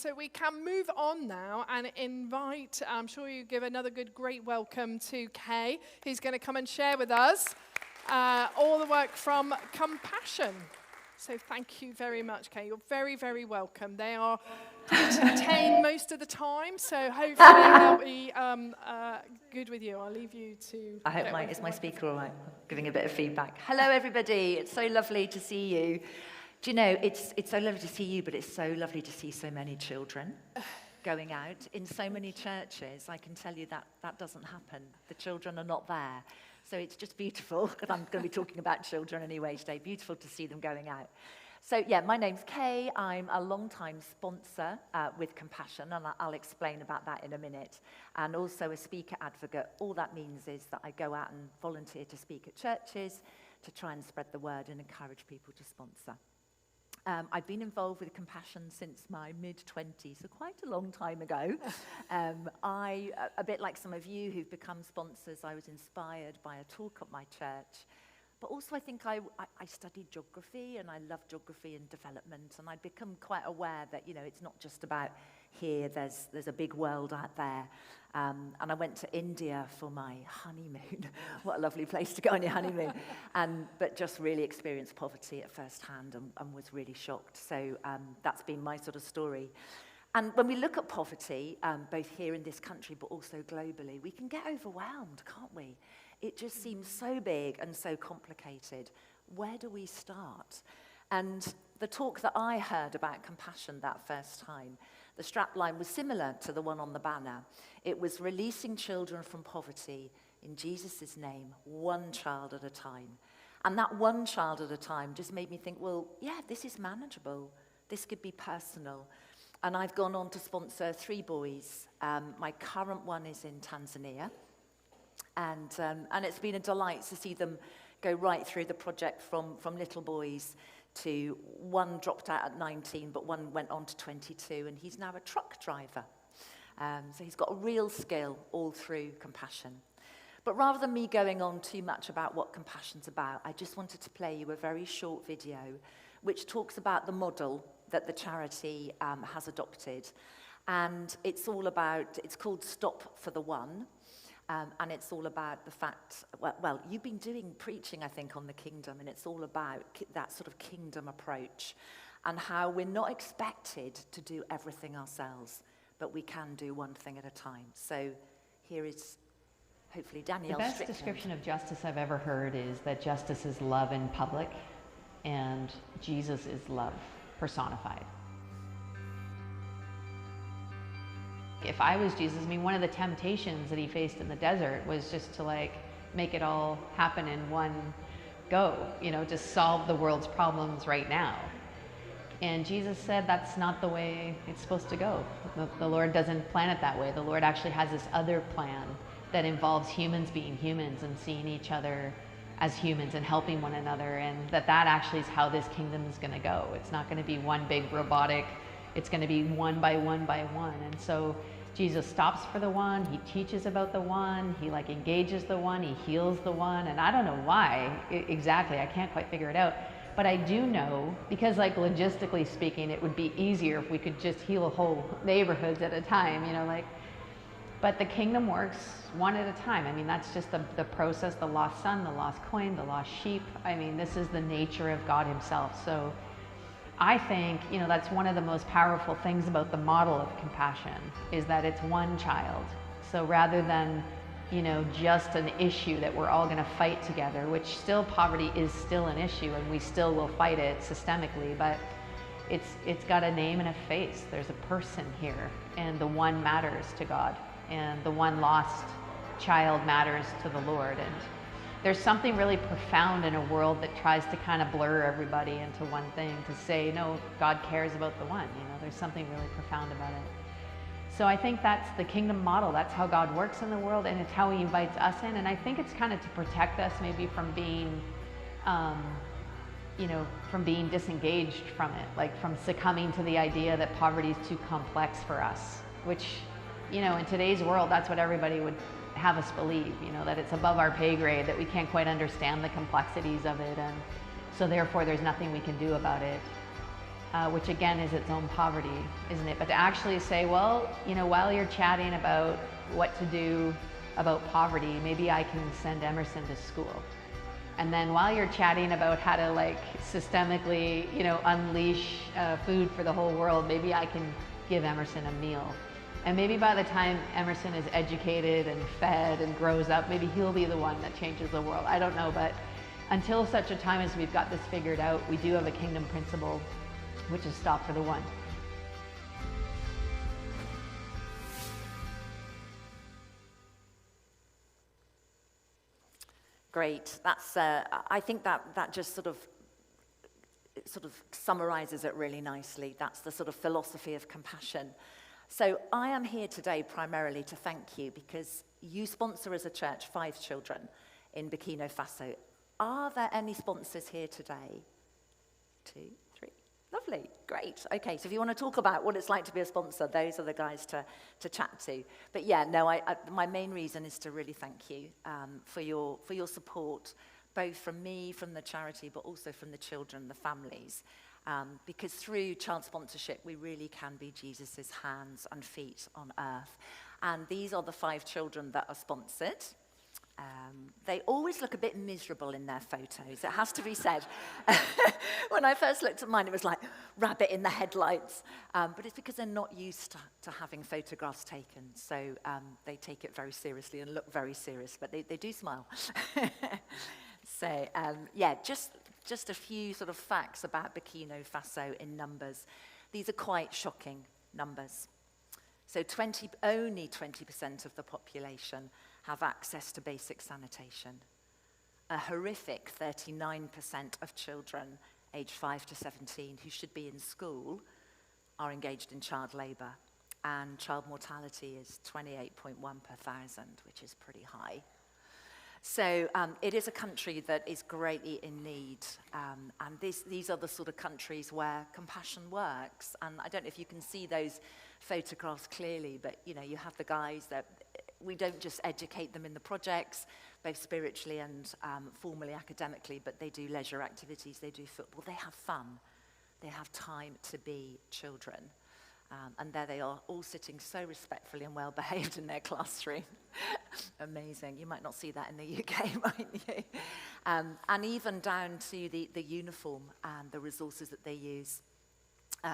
So we can move on now and invite, I'm sure you give another great welcome to Kay, who's going to come and share with us all the work from Compassion. So thank you very much, Kay. You're very, very welcome. They are entertained most of the time, so hopefully they'll be good with you. I'll leave you to... I hope is my speaker all right? Giving a bit of feedback. Hello, everybody. It's so lovely to see you. Do you know, it's so lovely to see you, but it's so lovely to see so many children going out in so many churches. I can tell you that doesn't happen. The children are not there. So it's just beautiful, because I'm going to be talking about children anyway today. Beautiful to see them going out. So yeah, my name's Kay. I'm a long-time sponsor with Compassion, and I'll explain about that in a minute. And also a speaker advocate. All that means is that I go out and volunteer to speak at churches to try and spread the word and encourage people to sponsor. I've been involved with Compassion since my mid-20s, so quite a long time ago. A bit like some of you who've become sponsors, I was inspired by a talk at my church. But also I think I studied geography, and I love geography and development, and I'd become quite aware that, you know, it's not just about here, there's a big world out there. And I went to India for my honeymoon. What a lovely place to go on your honeymoon. But just really experienced poverty at first hand and was really shocked. So that's been my sort of story. And when we look at poverty, both here in this country but also globally, we can get overwhelmed, can't we? It just seems so big and so complicated. Where do we start? And the talk that I heard about Compassion that first time, the strapline was similar to the one on the banner. It was releasing children from poverty in Jesus' name, one child at a time. And that one child at a time just made me think, well, yeah, this is manageable. This could be personal. And I've gone on to sponsor 3 boys. My current one is in Tanzania. And it's been a delight to see them go right through the project from little boys to one dropped out at 19, but one went on to 22, and he's now a truck driver. So he's got a real skill all through Compassion. But rather than me going on too much about what Compassion's about, I just wanted to play you a very short video which talks about the model that the charity has adopted. And it's called Stop for the One. And it's all about the fact, well, you've been doing preaching, I think, on the kingdom, and it's all about that sort of kingdom approach and how we're not expected to do everything ourselves, but we can do one thing at a time. So here is, hopefully, Danielle The best Strickland. description of justice I've ever heard is that justice is love in public, and Jesus is love personified. If I was Jesus, I mean, one of the temptations that he faced in the desert was just to make it all happen in one go, just solve the world's problems right now. And Jesus said that's not the way it's supposed to go. The Lord doesn't plan it that way. The Lord actually has this other plan that involves humans being humans and seeing each other as humans and helping one another, and that actually is how this kingdom is going to go. It's not going to be one big robotic, it's going to be one by one by one. And so Jesus stops for the one, he teaches about the one, he engages the one, he heals the one, and I don't know why exactly, I can't quite figure it out. But I do know, because logistically speaking, it would be easier if we could just heal whole neighborhoods at a time, But the kingdom works one at a time. I mean, that's just the process, the lost son, the lost coin, the lost sheep. I mean, this is the nature of God himself. So I think, that's one of the most powerful things about the model of Compassion, is that it's one child. So rather than, just an issue that we're all going to fight together, which still poverty is still an issue and we still will fight it systemically, but it's got a name and a face. There's a person here, and the one matters to God, and the one lost child matters to the Lord. And there's something really profound in a world that tries to kind of blur everybody into one thing, to say, no, God cares about the one. There's something really profound about it. So I think that's the kingdom model. That's how God works in the world, and it's how he invites us in. And I think it's kind of to protect us maybe from being, from being disengaged from it, from succumbing to the idea that poverty is too complex for us, which, in today's world, that's what everybody would have us believe, that it's above our pay grade, that we can't quite understand the complexities of it, and so therefore there's nothing we can do about it. which again is its own poverty, isn't it? But to actually say, well, you know, while you're chatting about what to do about poverty, maybe I can send Emerson to school. And then while you're chatting about how to like systemically, you know, unleash food for the whole world, maybe I can give Emerson a meal. And maybe by the time Emerson is educated and fed and grows up, maybe he'll be the one that changes the world. I don't know, but until such a time as we've got this figured out, we do have a kingdom principle, which is stop for the one. Great. That's. I think that just sort of summarizes it really nicely. That's the sort of philosophy of compassion. So I am here today primarily to thank you because you sponsor as a church 5 children in Burkino Faso. Are there any sponsors here today? 2, 3. Lovely, great. Okay, so if you want to talk about what it's like to be a sponsor, those are the guys to chat to. But yeah, no, my main reason is to really thank you for your support, both from me, from the charity, but also from the children, the families. Because through child sponsorship, we really can be Jesus's hands and feet on earth. And these are the 5 children that are sponsored. They always look a bit miserable in their photos, it has to be said. When I first looked at mine, it was like rabbit in the headlights. But it's because they're not used to having photographs taken. So they take it very seriously and look very serious, but they do smile. So yeah, just a few sort of facts about Burkino Faso in numbers. These are quite shocking numbers. So only 20% of the population have access to basic sanitation. A horrific 39% of children aged 5 to 17 who should be in school are engaged in child labor. And child mortality is 28.1 per thousand, which is pretty high. So it is a country that is greatly in need, and these are the sort of countries where compassion works. And I don't know if you can see those photographs clearly, but you know, you have the guys that we don't just educate them in the projects, both spiritually and formally academically, but they do leisure activities, they do football, they have fun, they have time to be children. And there they are, all sitting so respectfully and well behaved in their classroom. Amazing. You might not see that in the UK, might you? And even down to the uniform and the resources that they use.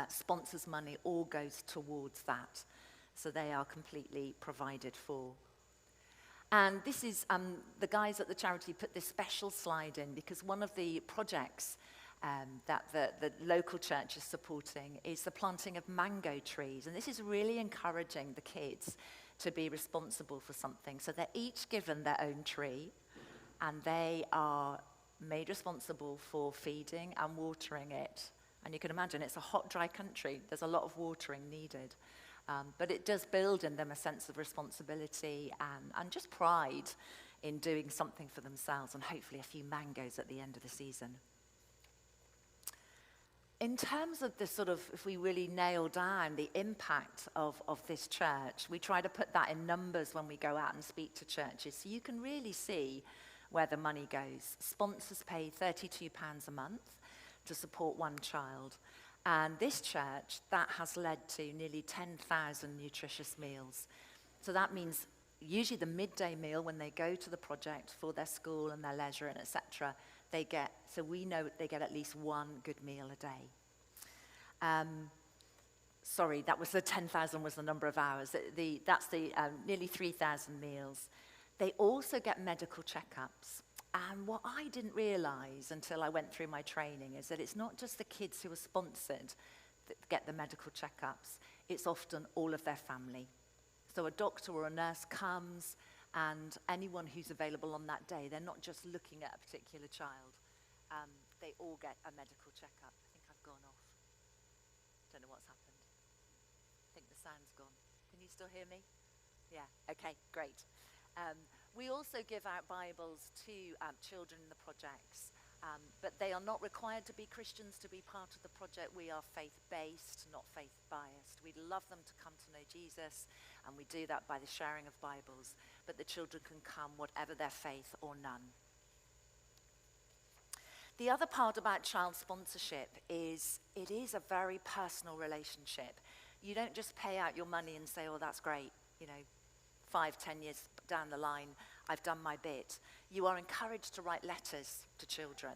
Sponsors' money all goes towards that. So they are completely provided for. And this is, the guys at the charity put this special slide in because one of the projects that the local church is supporting is the planting of mango trees. And this is really encouraging the kids to be responsible for something. So they're each given their own tree, and they are made responsible for feeding and watering it. And you can imagine it's a hot, dry country. There's a lot of watering needed. But it does build in them a sense of responsibility and just pride in doing something for themselves, and hopefully a few mangoes at the end of the season. In terms of the sort of, if we really nail down the impact of this church, we try to put that in numbers when we go out and speak to churches, so you can really see where the money goes. Sponsors pay £32 a month to support one child. And this church, that has led to nearly 10,000 nutritious meals. So that means usually the midday meal when they go to the project for their school and their leisure and etc., so we know they get at least one good meal a day. Sorry, that was the 10,000 was the number of hours. That's the nearly 3,000 meals. They also get medical checkups. And what I didn't realize until I went through my training is that it's not just the kids who are sponsored that get the medical checkups. It's often all of their family. So a doctor or a nurse comes, and anyone who's available on that day, they're not just looking at a particular child. They all get a medical checkup. I think I've gone off. Don't know what's happened. I think the sound's gone. Can you still hear me? Yeah, okay, great. We also give out Bibles to children in the projects, but they are not required to be Christians to be part of the project. We are faith-based, not faith-biased. We'd love them to come to know Jesus, and we do that by the sharing of Bibles, but the children can come whatever their faith or none. The other part about child sponsorship is it is a very personal relationship. You don't just pay out your money and say, oh, that's great, 5, 10 years down the line, I've done my bit. You are encouraged to write letters to children.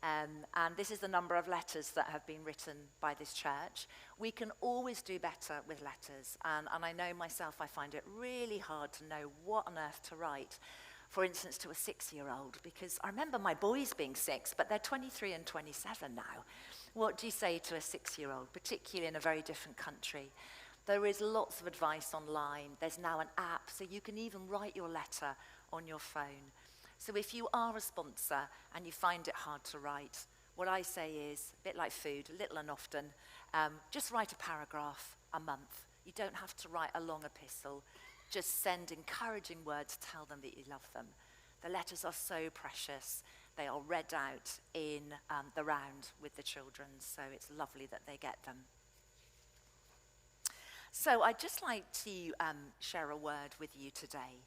And this is the number of letters that have been written by this church. We can always do better with letters. And I know myself, I find it really hard to know what on earth to write, for instance, to a 6-year-old, because I remember my boys being 6, but they're 23 and 27 now. What do you say to a 6-year-old, particularly in a very different country? There is lots of advice online. There's now an app, so you can even write your letter on your phone. So if you are a sponsor and you find it hard to write, what I say is, a bit like food, little and often, just write a paragraph a month. You don't have to write a long epistle. Just send encouraging words, tell them that you love them. The letters are so precious. They are read out in the round with the children, so it's lovely that they get them. So I'd just like to share a word with you today,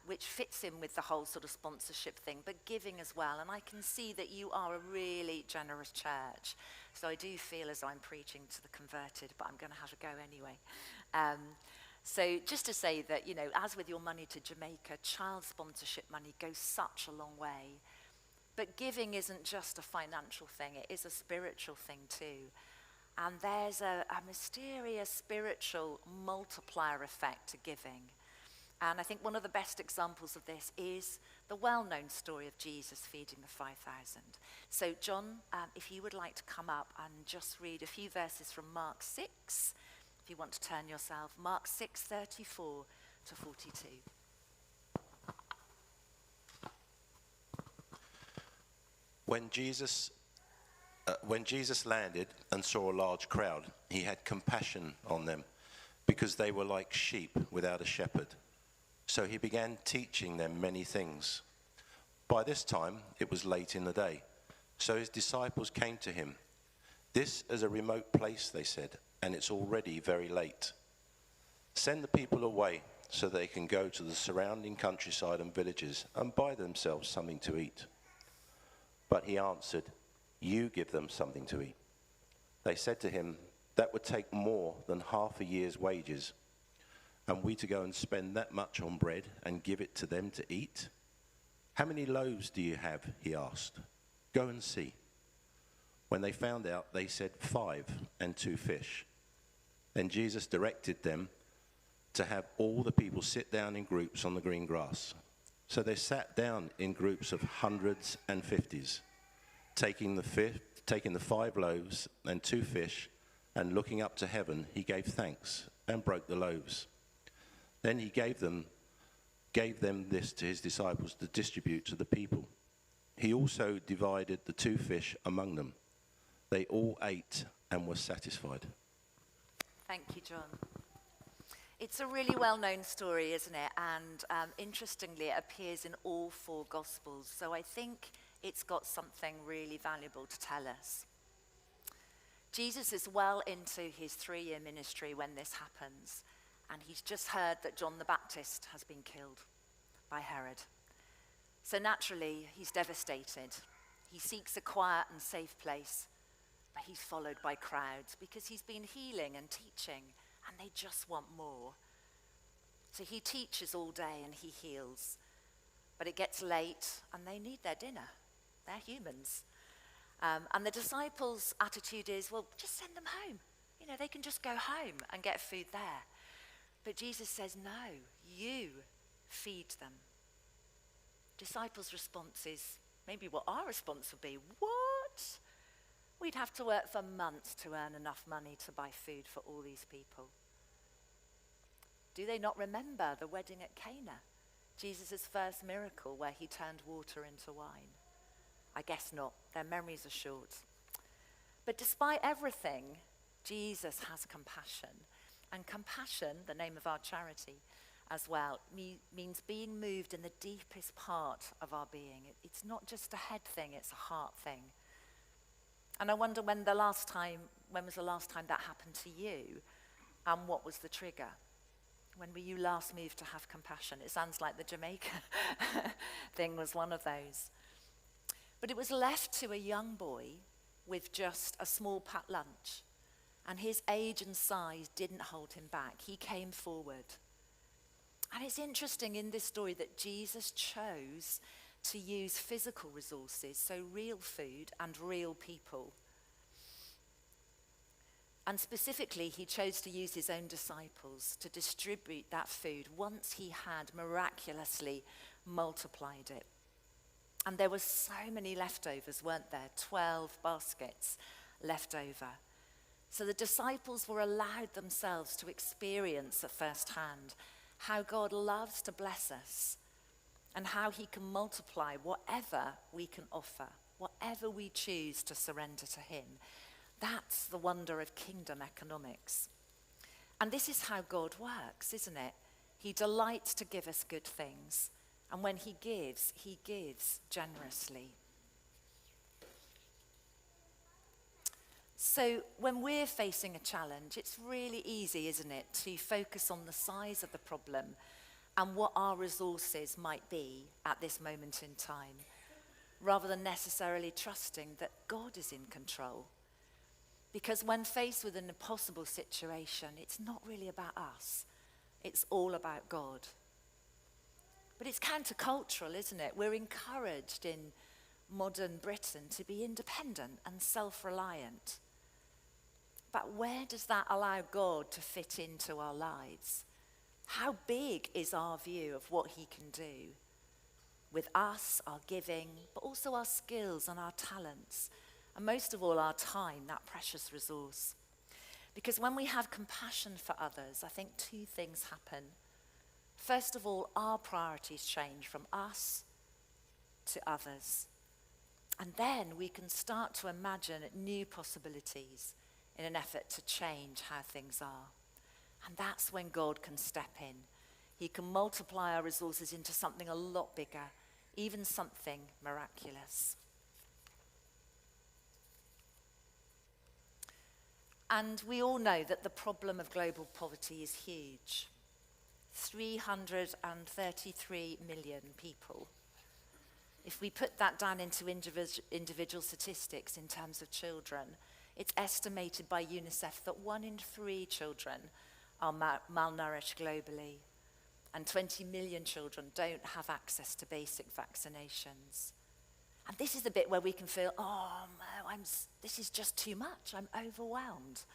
which fits in with the whole sort of sponsorship thing, but giving as well. And I can see that you are a really generous church. So I do feel as though I'm preaching to the converted, but I'm going to have a go anyway. So just to say that, as with your money to Jamaica, child sponsorship money goes such a long way. But giving isn't just a financial thing, it is a spiritual thing too. And there's a mysterious spiritual multiplier effect to giving. And I think one of the best examples of this is the well-known story of Jesus feeding the 5,000. So John, if you would like to come up and just read a few verses from Mark 6, if you want to turn yourself, Mark 6:34 to 42. When Jesus landed and saw a large crowd, he had compassion on them because they were like sheep without a shepherd. So he began teaching them many things. By this time, it was late in the day. So his disciples came to him. "This is a remote place," they said, "and it's already very late. Send the people away so they can go to the surrounding countryside and villages and buy themselves something to eat." But he answered, "You give them something to eat." They said to him, "That would take more than half a year's wages. And we to go and spend that much on bread and give it to them to eat? How many loaves do you have?" he asked. "Go and see." When they found out, they said, 5 and 2 fish. Then Jesus directed them to have all the people sit down in groups on the green grass. So they sat down in groups of hundreds and 50s, taking the 5 loaves and 2 fish, and looking up to heaven, he gave thanks and broke the loaves. Then he gave them this to his disciples to distribute to the people. He also divided the 2 fish among them. They all ate and were satisfied. Thank you, John. It's a really well-known story, isn't it? And interestingly, it appears in all 4 Gospels. So I think it's got something really valuable to tell us. Jesus is well into his 3-year ministry when this happens. And he's just heard that John the Baptist has been killed by Herod. So naturally, he's devastated. He seeks a quiet and safe place, but he's followed by crowds because he's been healing and teaching, and they just want more. So he teaches all day and he heals. But it gets late and they need their dinner. They're humans. And the disciples' attitude is, well, just send them home. They can just go home and get food there. But Jesus says, no, you feed them. Disciples' response is maybe what our response would be. What? We'd have to work for months to earn enough money to buy food for all these people. Do they not remember the wedding at Cana? Jesus' first miracle where he turned water into wine? I guess not. Their memories are short. But despite everything, Jesus has compassion. And compassion, the name of our charity as well, means being moved in the deepest part of our being. It's not just a head thing, it's a heart thing. And I wonder when was the last time that happened to you? And what was the trigger? When were you last moved to have compassion? It sounds like the Jamaica thing was one of those. But it was left to a young boy with just a small packed lunch, and his age and size didn't hold him back. He came forward. And it's interesting in this story that Jesus chose to use physical resources, so real food and real people. And specifically, he chose to use his own disciples to distribute that food once he had miraculously multiplied it. And there were so many leftovers, weren't there? 12 baskets left over. So the disciples were allowed themselves to experience at first hand how God loves to bless us and how he can multiply whatever we can offer, whatever we choose to surrender to him. That's the wonder of kingdom economics. And this is how God works, isn't it? He delights to give us good things. And when he gives generously. So when we're facing a challenge, it's really easy, isn't it, to focus on the size of the problem and what our resources might be at this moment in time, rather than necessarily trusting that God is in control. Because when faced with an impossible situation, it's not really about us. It's all about God. But it's countercultural, isn't it? We're encouraged in modern Britain to be independent and self-reliant. But where does that allow God to fit into our lives? How big is our view of what he can do with us, our giving, but also our skills and our talents, and most of all our time, that precious resource? Because when we have compassion for others, I think two things happen. First of all, our priorities change from us to others. And then we can start to imagine new possibilities in an effort to change how things are. And that's when God can step in. He can multiply our resources into something a lot bigger, even something miraculous. And we all know that the problem of global poverty is huge. 333 million people. If we put that down into individual statistics in terms of children, it's estimated by UNICEF that 1 in 3 children are malnourished globally, and 20 million children don't have access to basic vaccinations. And this is the bit where we can feel, this is just too much, I'm overwhelmed.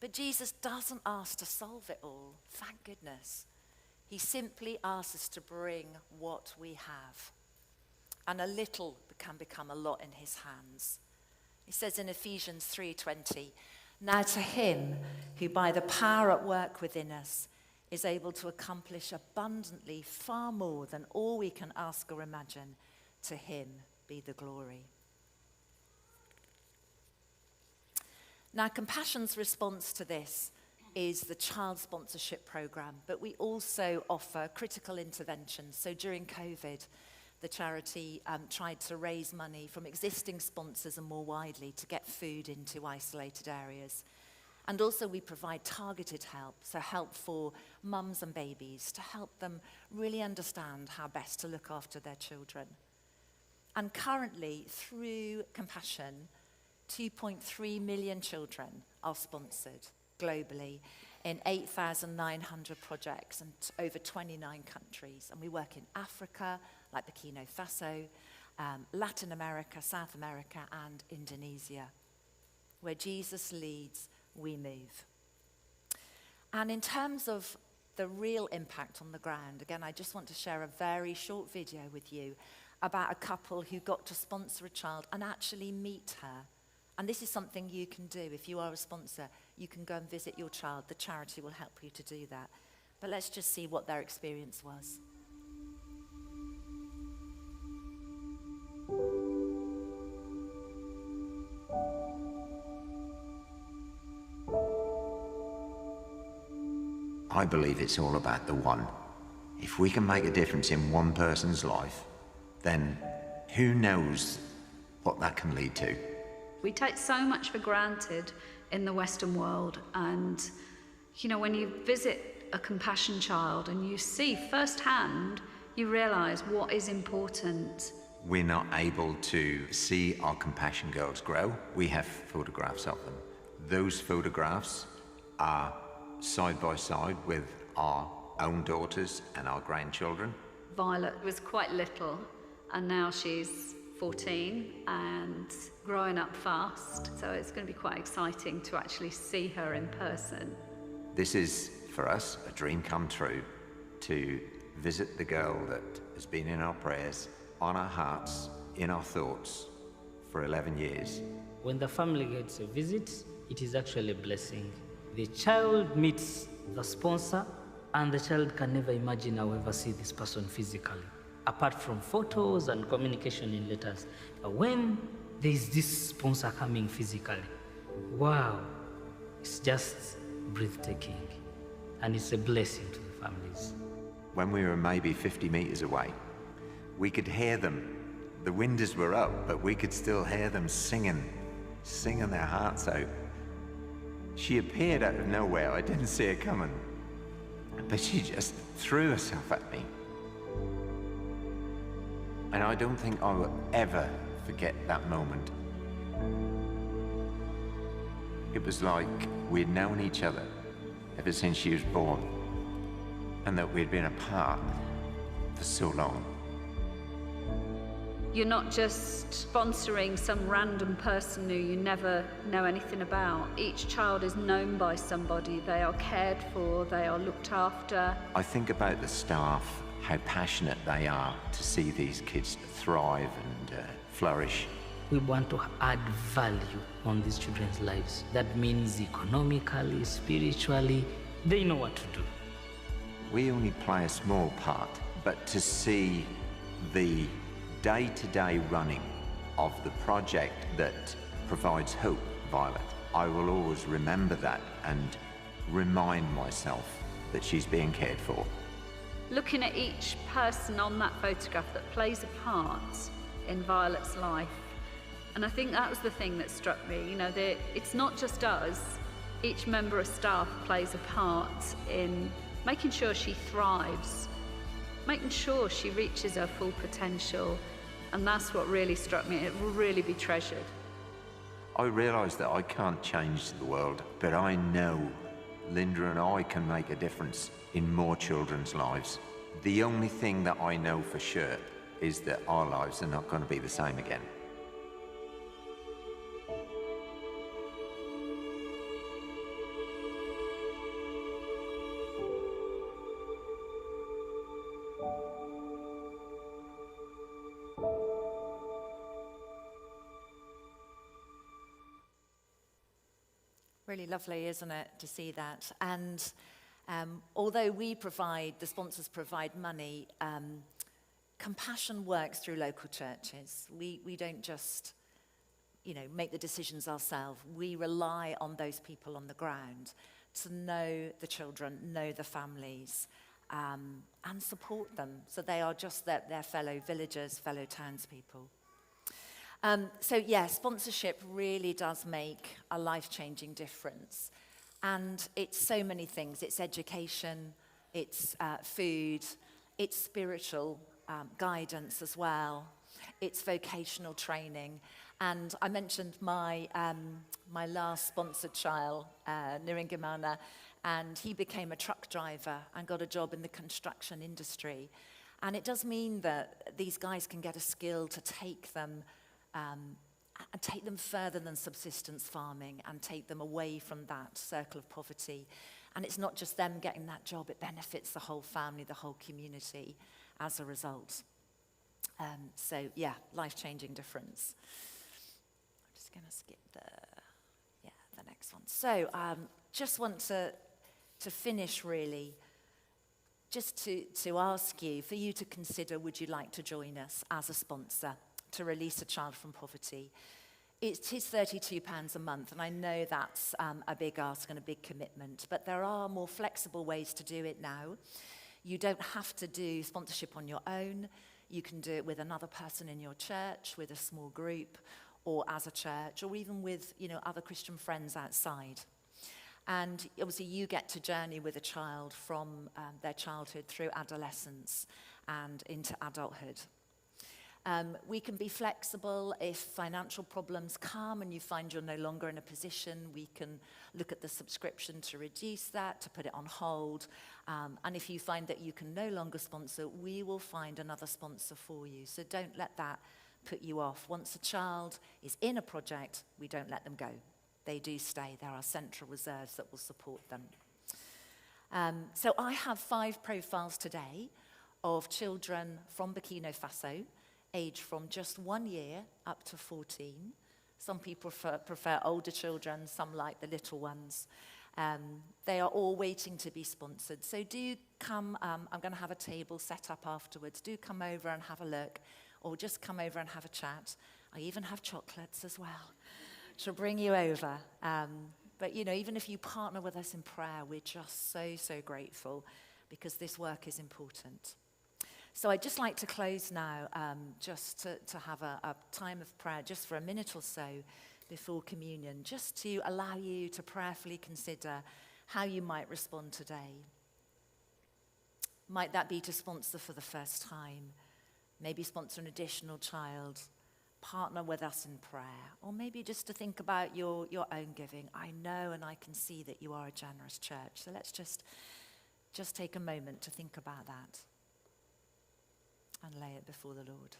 But Jesus doesn't ask to solve it all, thank goodness. He simply asks us to bring what we have. And a little can become a lot in his hands. He says in Ephesians 3:20, "Now to him who by the power at work within us is able to accomplish abundantly far more than all we can ask or imagine, to him be the glory." Now, Compassion's response to this is the child sponsorship program, but we also offer critical interventions. So during COVID, the charity tried to raise money from existing sponsors and more widely to get food into isolated areas. And also we provide targeted help, so help for mums and babies to help them really understand how best to look after their children. And currently, through Compassion, 2.3 million children are sponsored globally in 8,900 projects and over 29 countries. And we work in Africa, like Burkino Faso, Latin America, South America, and Indonesia. Where Jesus leads, we move. And in terms of the real impact on the ground, again, I just want to share a very short video with you about a couple who got to sponsor a child and actually meet her. And this is something you can do. If you are a sponsor, you can go and visit your child. The charity will help you to do that. But let's just see what their experience was. I believe it's all about the one. If we can make a difference in one person's life, then who knows what that can lead to. We take so much for granted in the Western world, and when you visit a compassion child and you see firsthand, you realise what is important we're not able to see our compassion girls grow, we have photographs of them. Those photographs are side by side with our own daughters and our grandchildren. Violet was quite little, and now she's 14 and growing up fast. So it's going to be quite exciting to actually see her in person. This is, for us, a dream come true, to visit the girl that has been in our prayers, on our hearts, in our thoughts for 11 years. When the family gets a visit, it is actually a blessing. The child meets the sponsor, and the child can never imagine I'll ever see this person physically, apart from photos and communication in letters. But when there is this sponsor coming physically, wow, it's just breathtaking, and it's a blessing to the families. When we were maybe 50 meters away, we could hear them. The windows were up, but we could still hear them singing their hearts out. She appeared out of nowhere. I didn't see her coming, but she just threw herself at me. And I don't think I will ever forget that moment. It was like we'd known each other ever since she was born, and that we'd been apart for so long. You're not just sponsoring some random person who you never know anything about. Each child is known by somebody. They are cared for, they are looked after. I think about the staff, how passionate they are to see these kids thrive and flourish. We want to add value on these children's lives. That means economically, spiritually, they know what to do. We only play a small part, but to see the day-to-day running of the project that provides hope, Violet, I will always remember that and remind myself that she's being cared for. Looking at each person on that photograph that plays a part in Violet's life, and I think that was the thing that struck me. You know, it's not just us. Each member of staff plays a part in making sure she thrives, making sure she reaches her full potential. And that's what really struck me. It will really be treasured. I realise that I can't change the world, but I know Linda and I can make a difference in more children's lives. The only thing that I know for sure is that our lives are not going to be the same again. Really lovely, isn't it, to see that? And although the sponsors provide money, compassion works through local churches. We don't just, make the decisions ourselves. We rely on those people on the ground to know the children, know the families, and support them. So they are just their fellow villagers, fellow townspeople. Sponsorship really does make a life-changing difference. And it's so many things. It's education, it's food, it's spiritual guidance as well, it's vocational training. And I mentioned my last sponsored child, Niringamana, and he became a truck driver and got a job in the construction industry. And it does mean that these guys can get a skill to take them and take them further than subsistence farming and take them away from that circle of poverty. And it's not just them getting that job, it benefits the whole family, the whole community as a result. Life-changing difference. I'm just going to skip the next one. So just want to finish really, just to ask you, for you to consider, would you like to join us as a sponsor to release a child from poverty? It is £32 a month, and I know that's a big ask and a big commitment, but there are more flexible ways to do it now. You don't have to do sponsorship on your own. You can do it with another person in your church, with a small group, or as a church, or even with other Christian friends outside. And obviously you get to journey with a child from their childhood through adolescence and into adulthood. We can be flexible if financial problems come and you find you're no longer in a position. We can look at the subscription to reduce that, to put it on hold. And if you find that you can no longer sponsor, we will find another sponsor for you. So don't let that put you off. Once a child is in a project, we don't let them go. They do stay. There are central reserves that will support them. So I have 5 profiles today of children from Burkino Faso, aged from just 1 year up to 14. Some people prefer older children, some like the little ones. They are all waiting to be sponsored. So do come, I'm going to have a table set up afterwards. Do come over and have a look, or just come over and have a chat. I even have chocolates as well to bring you over. But, you know, even if you partner with us in prayer, we're just so grateful because this work is important. So I'd just like to close now, just to have a time of prayer, just for a minute or so before communion, just to allow you to prayerfully consider how you might respond today. Might that be to sponsor for the first time? Maybe sponsor an additional child, partner with us in prayer, or maybe just to think about your own giving. I know and I can see that you are a generous church, so let's just take a moment to think about that and lay it before the Lord.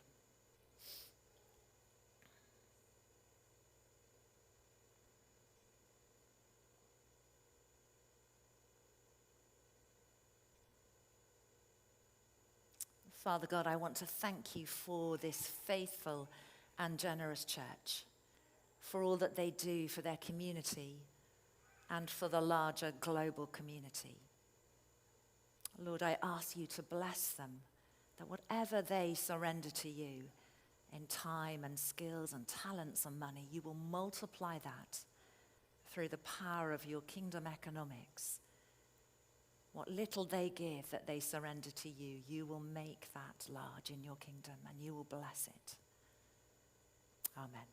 Father God, I want to thank you for this faithful and generous church, for all that they do for their community and for the larger global community. Lord, I ask you to bless them, that whatever they surrender to you in time and skills and talents and money, you will multiply that through the power of your kingdom economics. What little they give that they surrender to you, you will make that large in your kingdom and you will bless it. Amen.